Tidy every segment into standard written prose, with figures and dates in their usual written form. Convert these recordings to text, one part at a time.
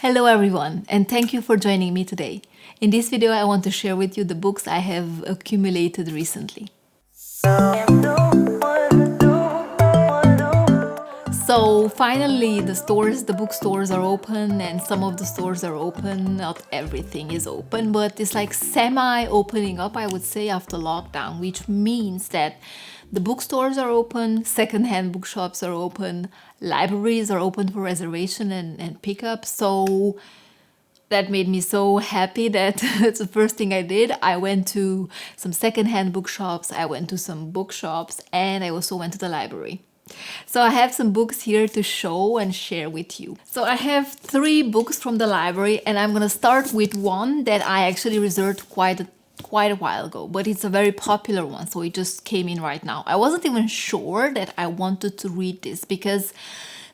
Hello everyone, and thank you for joining me today. In this video, I want to share with you the books I have accumulated recently. So finally, the bookstores are open, and some of the stores are open. Not everything is open, but it's like semi-opening up, I would say, after lockdown, which means that the bookstores are open, secondhand bookshops are open, libraries are open for reservation and pickup. So that made me so happy that that's the first thing I did. I went to some secondhand bookshops, I went to some bookshops, and I also went to the library. So I have some books here to show and share with you. So I have 3 books from the library, and I'm gonna start with one that I actually reserved quite a while ago, but it's a very popular one, so it just came in right now. I wasn't even sure that I wanted to read this because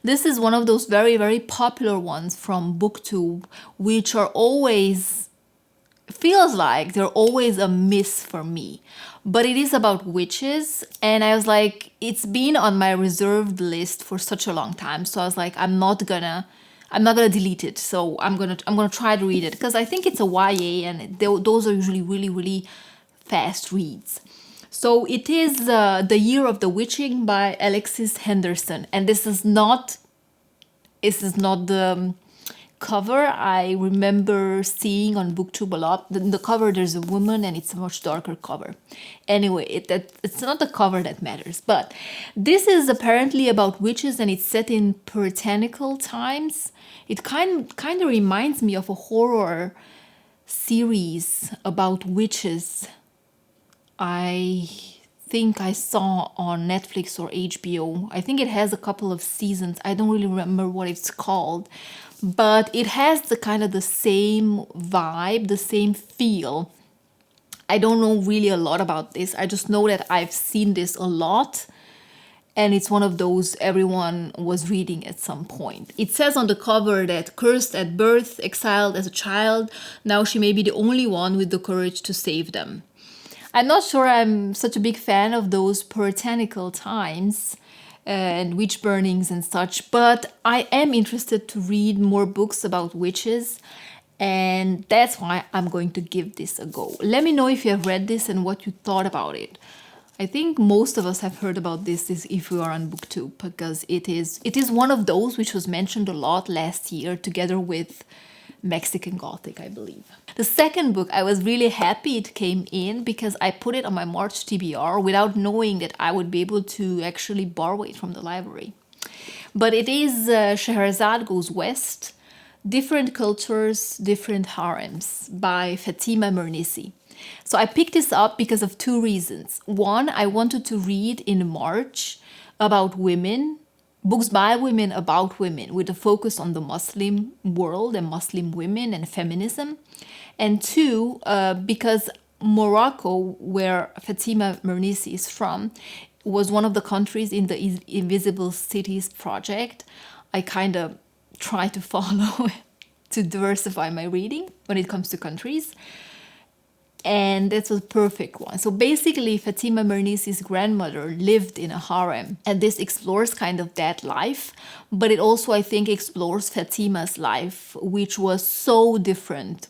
this is one of those very, very popular ones from BookTube, which are always, feels like they're always a miss for me. But it is about witches, and I was like, it's been on my reserved list for such a long time, so I was like, I'm not gonna delete it. So I'm gonna try to read it because I think it's a YA, and those are usually really, really fast reads. So it is The Year of the Witching by Alexis Henderson, and this is not the cover I remember seeing on BookTube a lot. The cover, there's a woman, and it's a much darker cover. Anyway, it's not the cover that matters, but this is apparently about witches, and it's set in puritanical times. It kind of reminds me of a horror series about witches I think I saw on Netflix or HBO. I think it has a couple of seasons. I don't really remember what it's called, but it has the same vibe, the same feel. I don't know really a lot about this. I just know that I've seen this a lot, and it's one of those everyone was reading at some point. It says on the cover that cursed at birth, exiled as a child, now she may be the only one with the courage to save them. I'm not sure I'm such a big fan of those puritanical times and witch burnings and such, but I am interested to read more books about witches, and that's why I'm going to give this a go. Let me know if you have read this and what you thought about it. I think most of us have heard about this if we are on BookTube, because it is one of those which was mentioned a lot last year together with Mexican Gothic, I believe. The second book, I was really happy it came in because I put it on my March TBR without knowing that I would be able to actually borrow it from the library. But it is Scheherazade Goes West, Different Cultures, Different Harems by Fatima Mernissi. So I picked this up because of 2 reasons. One, I wanted to read in March about women, books by women about women, with a focus on the Muslim world and Muslim women and feminism. And 2, because Morocco, where Fatima Mernissi is from, was one of the countries in the Invisible Cities project. I kind of try to follow to diversify my reading when it comes to countries. And that's a perfect one. So basically, Fatima Mernissi's grandmother lived in a harem, and this explores kind of that life, but it also, I think, explores Fatima's life, which is so different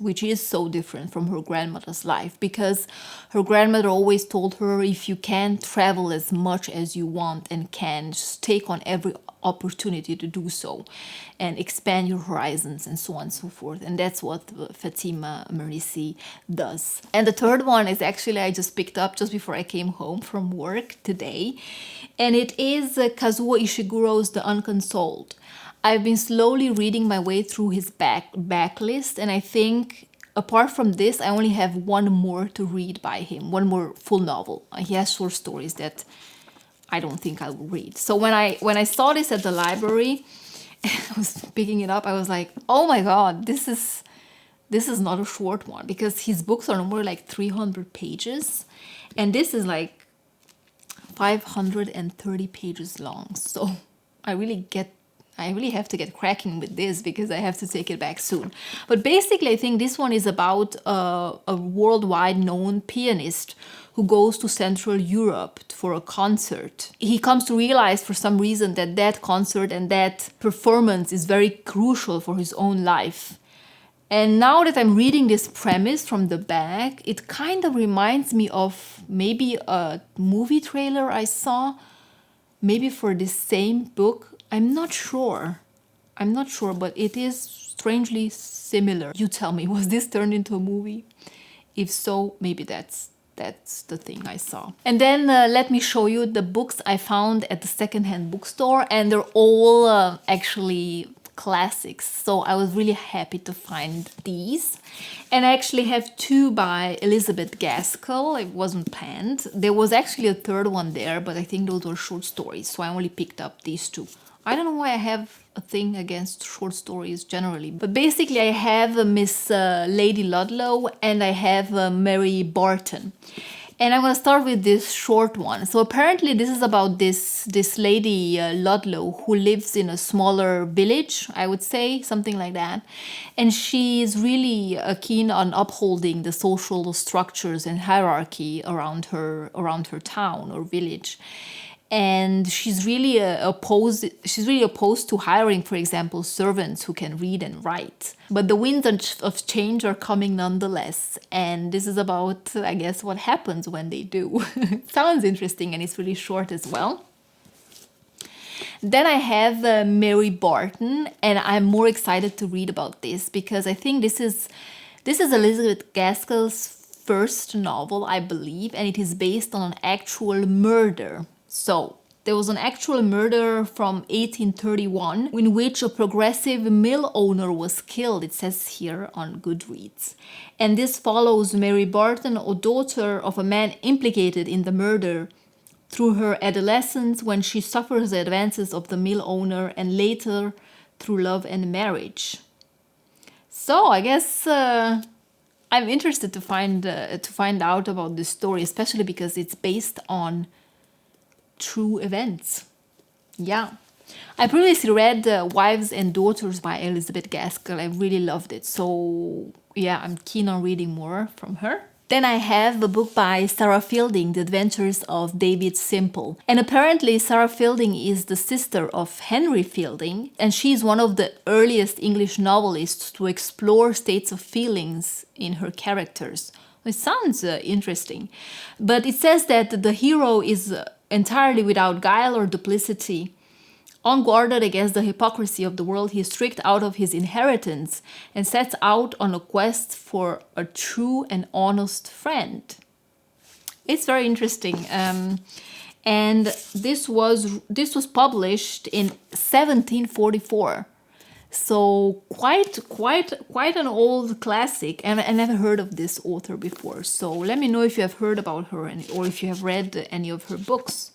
from her grandmother's life, because her grandmother always told her, if you can't travel as much as you want and can, just take on every opportunity to do so and expand your horizons and so on and so forth. And that's what Fatima Mernissi does. And the third one is actually I just picked up just before I came home from work today, and it is Kazuo Ishiguro's The Unconsoled. I've been slowly reading my way through his backlist, and I think apart from this, I only have one more to read by him, one more full novel. He has short stories that I don't think I will read. So when I saw this at the library, I was picking it up, I was like, oh my god, this is not a short one, because his books are more like 300 pages, and this is like 530 pages long. So I really get I really have to get cracking with this because I have to take it back soon. But basically, I think this one is about a worldwide known pianist who goes to Central Europe for a concert. He comes to realize for some reason that that concert and that performance is very crucial for his own life. And now that I'm reading this premise from the back, it kind of reminds me of maybe a movie trailer I saw, maybe for this same book. I'm not sure, but it is strangely similar. You tell me, was this turned into a movie? If so, maybe that's the thing I saw. And then let me show you the books I found at the secondhand bookstore, and they're all actually classics. So I was really happy to find these. And I actually have two by Elizabeth Gaskell. It wasn't planned. There was actually a third one there, but I think those were short stories, so I only picked up these two. I don't know why I have a thing against short stories generally, but basically I have Miss Lady Ludlow and I have Mary Barton. And I'm going to start with this short one. So apparently this is about this lady Ludlow who lives in a smaller village, I would say, something like that. And she is really keen on upholding the social structures and hierarchy around her town or village. And she's really opposed to hiring, for example, servants who can read and write. But the winds of change are coming nonetheless. And this is about, I guess, what happens when they do. Sounds interesting, and it's really short as well. Then I have Mary Barton, and I'm more excited to read about this because I think this is Elizabeth Gaskell's first novel, I believe, and it is based on an actual murder. So, there was an actual murder from 1831 in which a progressive mill owner was killed, it says here on Goodreads. And this follows Mary Barton, a daughter of a man implicated in the murder, through her adolescence when she suffers the advances of the mill owner and later through love and marriage. So, I guess I'm interested to find out about this story, especially because it's based on true events. Yeah. I previously read Wives and Daughters by Elizabeth Gaskell. I really loved it. So, yeah, I'm keen on reading more from her. Then I have a book by Sarah Fielding, The Adventures of David Simple. And apparently Sarah Fielding is the sister of Henry Fielding, and she's one of the earliest English novelists to explore states of feelings in her characters. It sounds interesting. But it says that the hero is entirely without guile or duplicity. Unguarded against the hypocrisy of the world, he is tricked out of his inheritance and sets out on a quest for a true and honest friend. It's very interesting. And this was published in 1744. So quite an old classic, and I never heard of this author before. So let me know if you have heard about her or if you have read any of her books.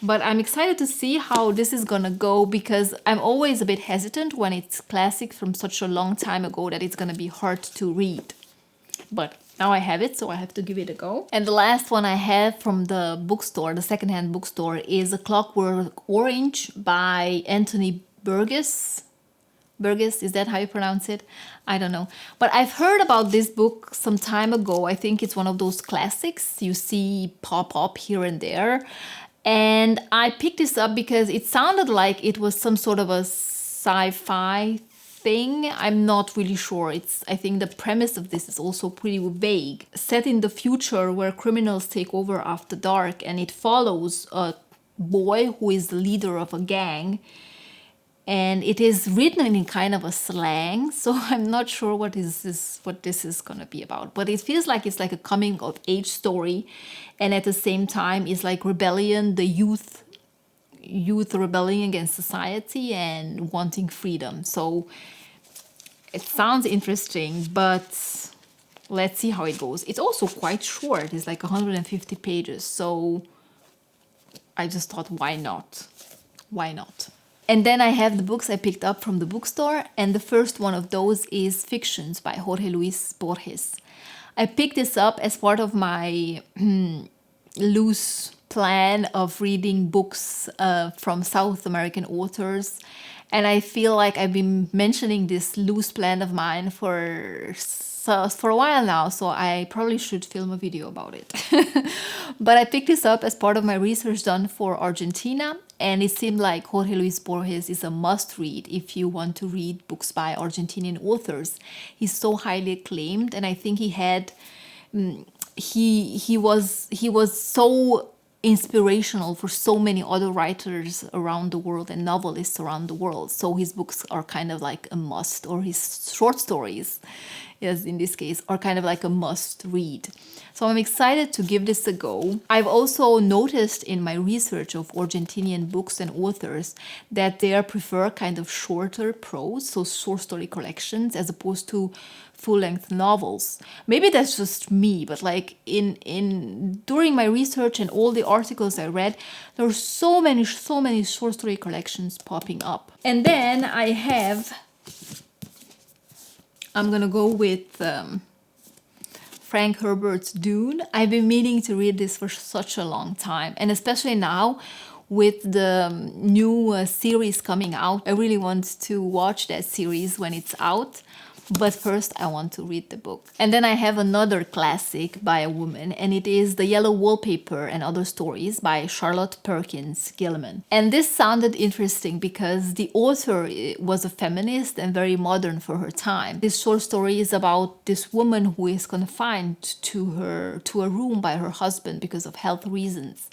But I'm excited to see how this is gonna go because I'm always a bit hesitant when it's classic from such a long time ago that it's gonna be hard to read. But now I have it, so I have to give it a go. And the last one I have from the bookstore, the secondhand bookstore, is A Clockwork Orange by Anthony Burgess. Burgess, is that how you pronounce it? I don't know. But I've heard about this book some time ago. I think it's one of those classics you see pop up here and there. And I picked this up because it sounded like it was some sort of a sci-fi thing. I'm not really sure. I think the premise of this is also pretty vague. Set in the future where criminals take over after dark, and it follows a boy who is the leader of a gang. And it is written in kind of a slang, so I'm not sure what this is gonna be about. But it feels like it's like a coming of age story, and at the same time it's like rebellion, the youth rebelling against society and wanting freedom. So it sounds interesting, but let's see how it goes. It's also quite short. It's like 150 pages, so I just thought, why not? Why not? And then I have the books I picked up from the bookstore, and the first one of those is Fictions by Jorge Luis Borges. I picked this up as part of my loose plan of reading books from South American authors, And I feel like I've been mentioning this loose plan of mine for a while now, so I probably should film a video about it. But I picked this up as part of my research done for Argentina, and it seemed like Jorge Luis Borges is a must-read if you want to read books by Argentinian authors. He's so highly acclaimed, and I think he was so inspirational for so many other writers around the world and novelists around the world. So his books are kind of like a must, or his short stories, yes, in this case, are kind of like a must read. So I'm excited to give this a go. I've also noticed in my research of Argentinian books and authors that they prefer kind of shorter prose, so short story collections, as opposed to full-length novels. Maybe that's just me, but like in during my research and all the articles I read, there were so many short story collections popping up. And then I'm gonna go with Frank Herbert's Dune. I've been meaning to read this for such a long time, and especially now with the new series coming out, I really want to watch that series when it's out. But first I want to read the book. And then I have another classic by a woman, and it is The Yellow Wallpaper and Other Stories by Charlotte Perkins Gilman. And this sounded interesting because the author was a feminist and very modern for her time. This short story is about this woman who is confined to a room by her husband because of health reasons.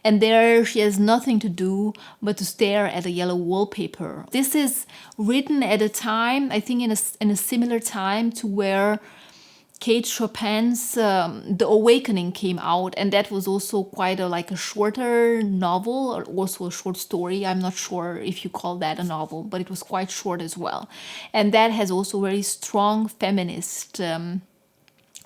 And there she has nothing to do but to stare at a yellow wallpaper. This is written at a time, I think in a similar time to where Kate Chopin's The Awakening came out, and that was also quite a shorter novel, or also a short story. I'm not sure if you call that a novel, but it was quite short as well. And that has also very strong feminist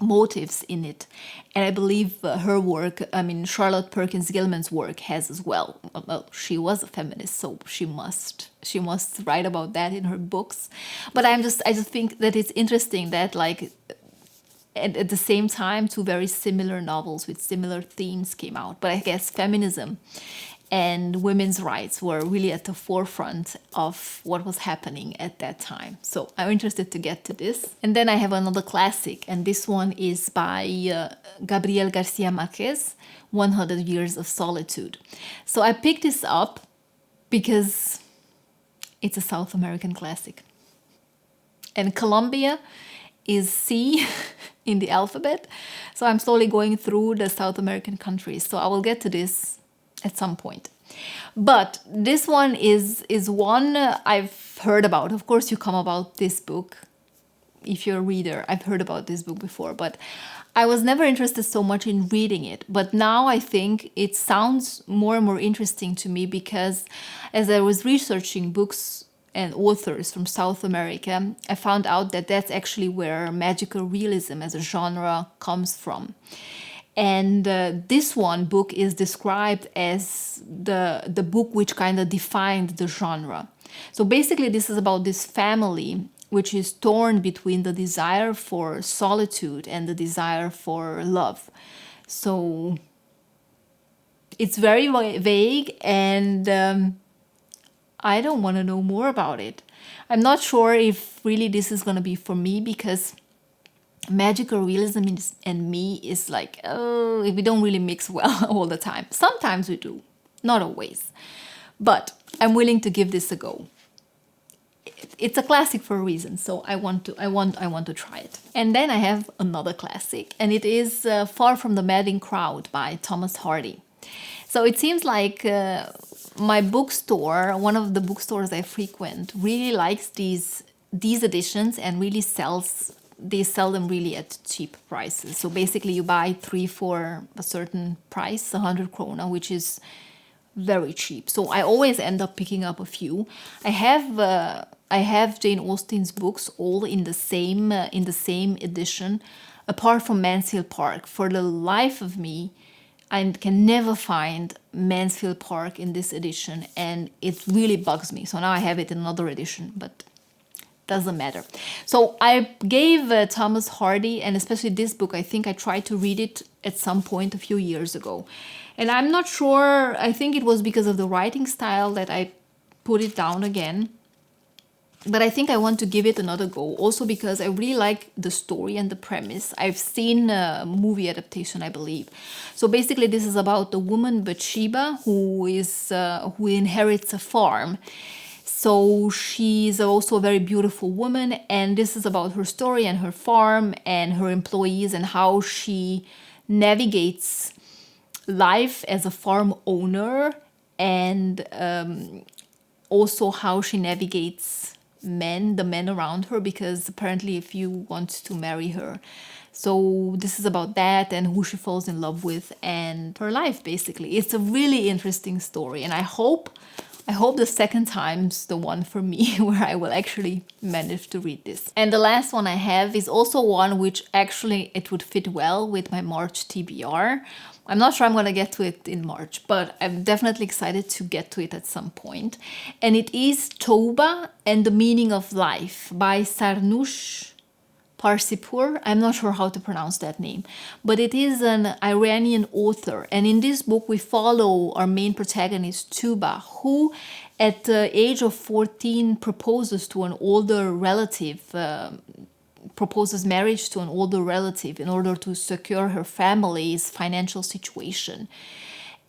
motives in it, and I believe her work, Charlotte Perkins Gilman's work, has as well. Well, she was a feminist, so she must write about that in her books. But I just think that it's interesting that at the same time, two very similar novels with similar themes came out. But I guess feminism and women's rights were really at the forefront of what was happening at that time. So I'm interested to get to this. And then I have another classic, and this one is by Gabriel Garcia Marquez, 100 Years of Solitude. So I picked this up because it's a South American classic. And Colombia is C in the alphabet. So I'm slowly going through the South American countries. So I will get to this at some point. But this one is one I've heard about. Of course, you come about this book. If you're a reader, I've heard about this book before, but I was never interested so much in reading it. But now I think it sounds more and more interesting to me because as I was researching books and authors from South America, I found out that that's actually where magical realism as a genre comes from. And this book is described as the book which kind of defined the genre. So basically this is about this family which is torn between the desire for solitude and the desire for love. So it's very vague, and I don't want to know more about it. I'm not sure if really this is going to be for me, because magical realism and me is like, oh, we don't really mix well all the time. Sometimes we do, not always. But I'm willing to give this a go. It's a classic for a reason, so I want to try it. And then I have another classic, and it is Far from the Madding Crowd by Thomas Hardy. So it seems like my bookstore, one of the bookstores I frequent, really likes these editions and really they sell them really at cheap prices. So basically you buy 3 for a certain price, 100 krona, which is very cheap. So I always end up picking up a few. I have Jane Austen's books all in the same edition, apart from Mansfield Park. For the life of me, I can never find Mansfield Park in this edition, and it really bugs me. So now I have it in another edition, but doesn't matter. So I gave Thomas Hardy, and especially this book, I think I tried to read it at some point a few years ago. And I'm not sure, I think it was because of the writing style that I put it down again. but I think I want to give it another go, also because I really like the story and the premise. I've seen a movie adaptation, I believe. So basically, this is about a woman, Bathsheba, who inherits a farm. So she's also a very beautiful woman, and this is about her story and her farm and her employees and how she navigates life as a farm owner, and also how she navigates the men around her, because apparently if you want to marry her. So this is about that and who she falls in love with and her life, basically. It's a really interesting story, and I hope the second time's the one for me where I will actually manage to read this. And the last one I have is also one which actually it would fit well with my March TBR. I'm not sure I'm going to get to it in March, but I'm definitely excited to get to it at some point. And it is Toba and the Meaning of Life by Sarnush Parsipur. I'm not sure how to pronounce that name, but it is an Iranian author. And in this book, we follow our main protagonist, Tuba, who at the age of 14 proposes to an older relative, proposes marriage to an older relative in order to secure her family's financial situation.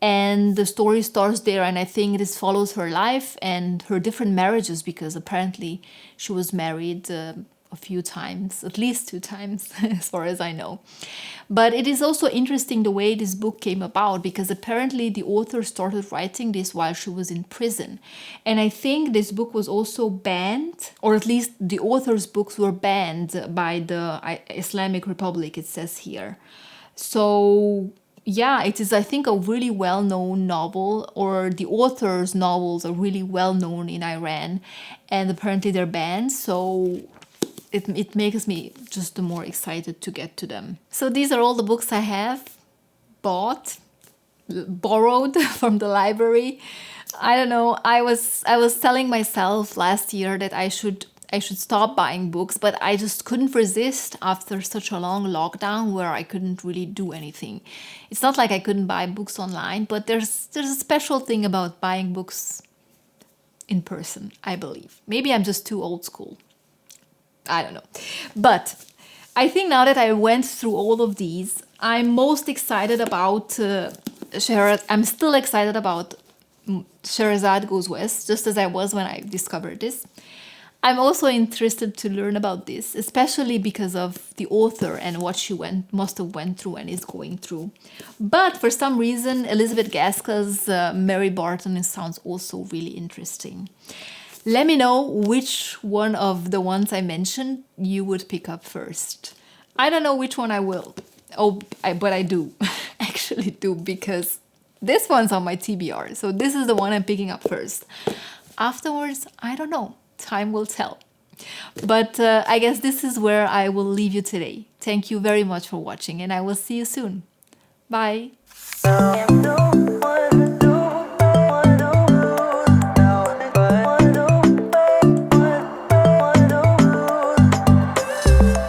And the story starts there, and I think this follows her life and her different marriages, because apparently she was married a few times, at least 2 times, as far as I know. But it is also interesting the way this book came about, because apparently the author started writing this while she was in prison. And I think this book was also banned, or at least the author's books were banned by the Islamic Republic, it says here. So yeah, it is, I think, a really well-known novel, or the author's novels are really well-known in Iran, and apparently they're banned. So it makes me just more excited to get to them. So these are all the books I have borrowed from the library. I don't know. I was telling myself last year that I should stop buying books, but I just couldn't resist after such a long lockdown where I couldn't really do anything. It's not like I couldn't buy books online, but there's a special thing about buying books in person, I believe. Maybe I'm just too old school. I don't know. But I think now that I went through all of these, I'm most excited about I'm still excited about Scheherazade Goes West, just as I was when I discovered this. I'm also interested to learn about this, especially because of the author and what she must have went through and is going through. But for some reason, Elizabeth Gaskell's Mary Barton sounds also really interesting. Let me know which one of the ones I mentioned you would pick up first. I don't know which one I will. But I do. Actually do, because this one's on my TBR. So this is the one I'm picking up first. Afterwards, I don't know. Time will tell. But I guess this is where I will leave you today. Thank you very much for watching, and I will see you soon. Bye.